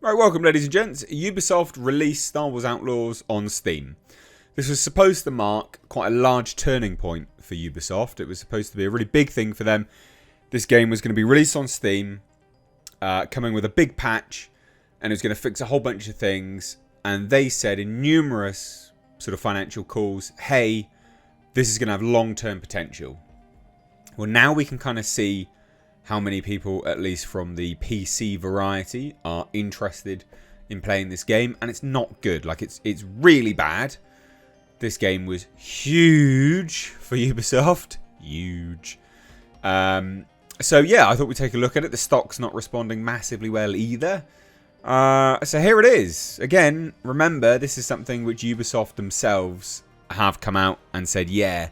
Right, welcome ladies and gents. Ubisoft released Star Wars Outlaws on Steam. This was supposed to mark quite a large turning point for Ubisoft. It was supposed to be a really big thing for them. This game was going to be released on Steam, coming with a big patch, and it was going to fix a whole bunch of things. And they said in numerous sort of financial calls, hey, this is going to have long-term potential. Well, now we can kind of see how many people, at least from the PC variety, are interested in playing this game. And it's not good. Like, it's really bad. This game was huge for Ubisoft. Huge. So, yeah, I thought we'd take a look at it. The stock's not responding massively well either. So here it is. Again, remember, this is something which Ubisoft themselves have come out and said, yeah,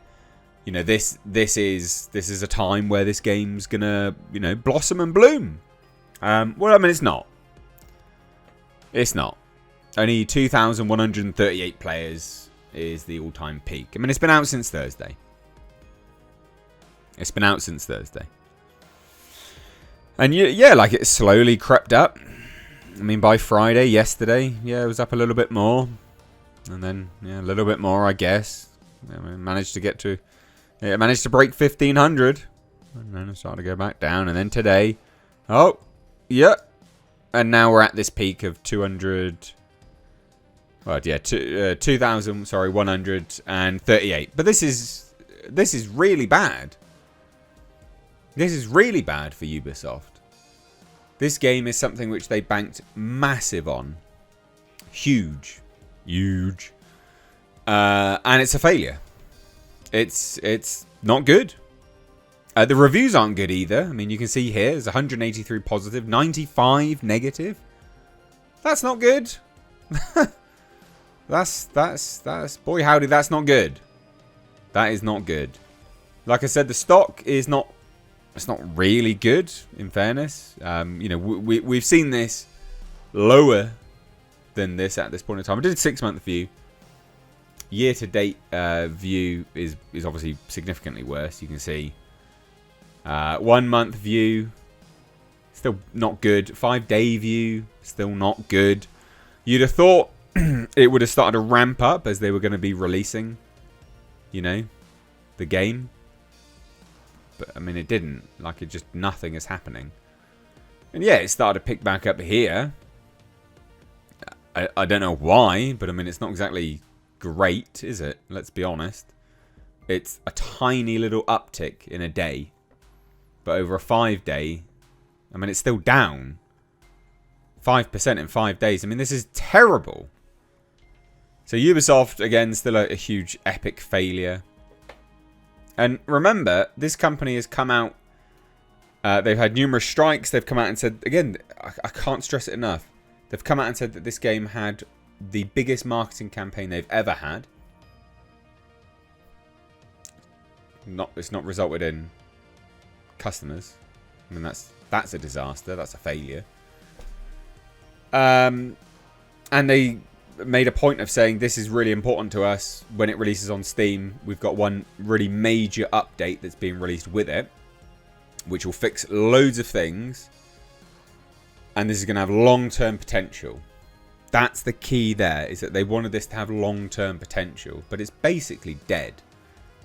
you know, this is a time where this game's gonna, you know, blossom and bloom. Well, I mean, it's not. It's not. Only 2,138 players is the all-time peak. I mean, it's been out since Thursday. It's been out since Thursday. And yeah, like, it slowly crept up. I mean, by Friday, yesterday, yeah, it was up a little bit more. And then, yeah, a little bit more, I guess. I mean, managed to get to... It managed to break 1,500. And then it started to go back down. And then today... Oh, yeah. And now we're at this peak of 200... Well, yeah, 138. But this is really bad. This is really bad for Ubisoft. This game is something which they banked massive on. Huge. Huge. And it's a failure. It's not good. The reviews aren't good either. I mean, you can see here, there's 183 positive, 95 negative. That's not good. That's boy howdy, that's not good. That is not good. Like I said, the stock is not... It's not really good, in fairness. You know, we've seen this lower than this at this point in time. I did a 6-month view. Year-to-date view is obviously significantly worse. You can see 1-month view, still not good. 5-day view, still not good. You'd have thought it would have started to ramp up as they were going to be releasing, you know, the game. But, I mean, it didn't. Like, it just... Nothing is happening. And, yeah, it started to pick back up here. I don't know why, but, I mean, it's not exactly great, is it? Let's be honest. It's a tiny little uptick in a day. But over a 5-day... I mean, it's still down. 5% in 5 days. I mean, this is terrible. So, Ubisoft, again, still a huge, epic failure. And remember, this company has come out, they've had numerous strikes, they've come out and said, again, I can't stress it enough, they've come out and said that this game had the biggest marketing campaign they've ever had. It's not resulted in customers. I mean, that's a disaster, that's a failure. And they made a point of saying this is really important to us. When it releases on Steam, we've got one really major update that's being released with it, which will fix loads of things, and this is going to have long-term potential. That's the key there, is that they wanted this to have long-term potential, but it's basically dead.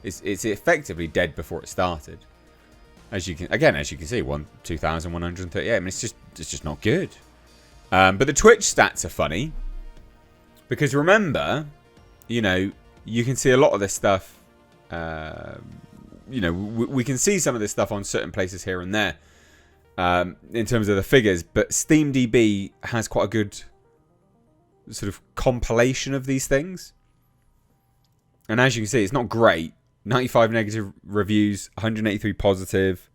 It's effectively dead before it started. As you can see, 2,138. I mean, it's just not good. But the Twitch stats are funny. Because remember, you know, you can see a lot of this stuff, you know, we can see some of this stuff on certain places here and there in terms of the figures. But SteamDB has quite a good sort of compilation of these things. And as you can see, it's not great. 95 negative reviews, 183 positive,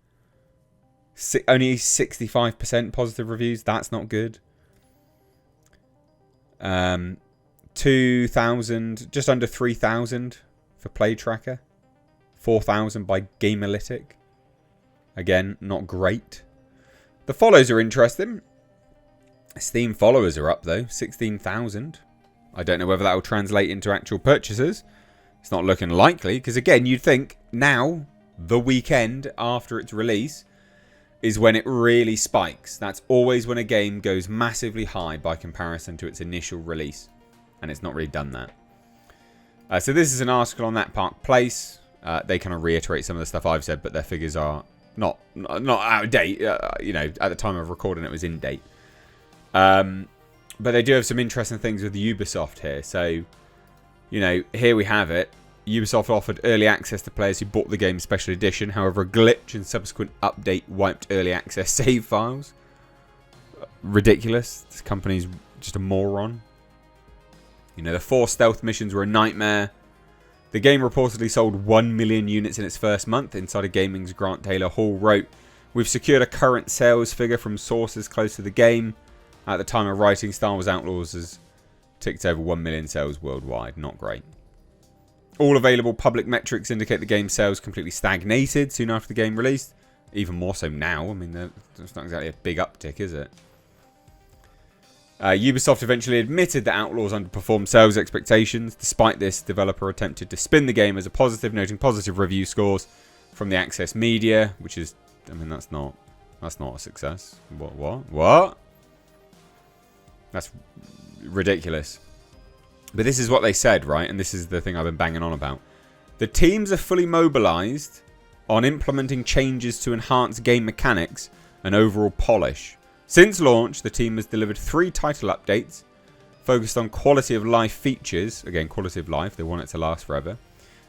only 65% positive reviews. That's not good. 2,000, just under 3,000 for Play Tracker. 4,000 by Gamerlytic. Again, not great. The follows are interesting. Steam followers are up though, 16,000. I don't know whether that will translate into actual purchases. It's not looking likely, because again, you'd think now, the weekend after its release, is when it really spikes. That's always when a game goes massively high by comparison to its initial release. And it's not really done that. So this is an article on That Park Place. They kind of reiterate some of the stuff I've said, but their figures are not out of date. You know, at the time of recording, it was in date. But they do have some interesting things with Ubisoft here. So, you know, here we have it. Ubisoft offered early access to players who bought the game Special Edition. However, a glitch and subsequent update wiped early access save files. Ridiculous. This company's just a moron. You know, the 4 stealth missions were a nightmare. The game reportedly sold 1 million units in its first month. Insider Gaming's Grant Taylor Hall wrote, "We've secured a current sales figure from sources close to the game. At the time of writing, Star Wars Outlaws has ticked over 1 million sales worldwide. Not great. All available public metrics indicate the game's sales completely stagnated soon after the game released. Even more so now. I mean, that's not exactly a big uptick, is it? Ubisoft eventually admitted that Outlaws underperformed sales expectations. Despite this, developer attempted to spin the game as a positive, noting positive review scores from the Access Media, which is, I mean, that's not a success. What? That's ridiculous. But this is what they said, right? And this is the thing I've been banging on about. The teams are fully mobilized on implementing changes to enhance game mechanics and overall polish. Since launch, the team has delivered 3 title updates focused on quality of life features. Again, quality of life. They want it to last forever.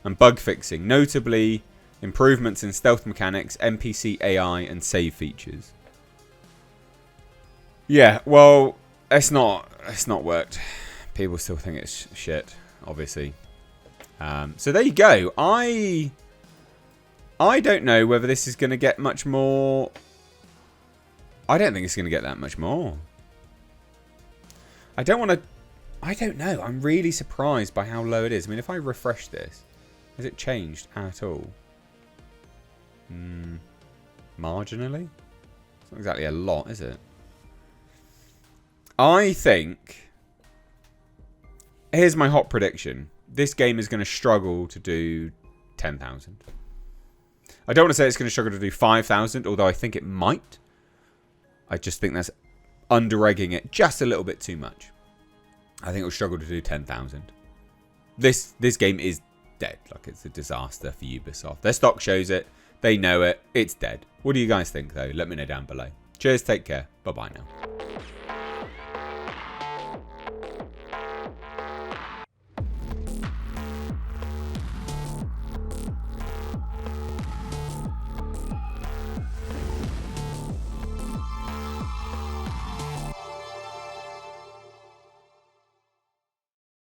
And bug fixing. Notably, improvements in stealth mechanics, NPC AI, and save features. Yeah, well, it's not worked. People still think it's shit, obviously. So there you go. I don't know whether this is going to get much more. I don't think it's going to get that much more. I don't know. I'm really surprised by how low it is. I mean, if I refresh this, has it changed at all? Marginally? It's not exactly a lot, is it? I think... Here's my hot prediction. This game is going to struggle to do 10,000. I don't want to say it's going to struggle to do 5,000, although I think it might. I just think that's under-egging it just a little bit too much. I think it will struggle to do 10,000. This game is dead. Like, it's a disaster for Ubisoft. Their stock shows it. They know it. It's dead. What do you guys think, though? Let me know down below. Cheers. Take care. Bye-bye now.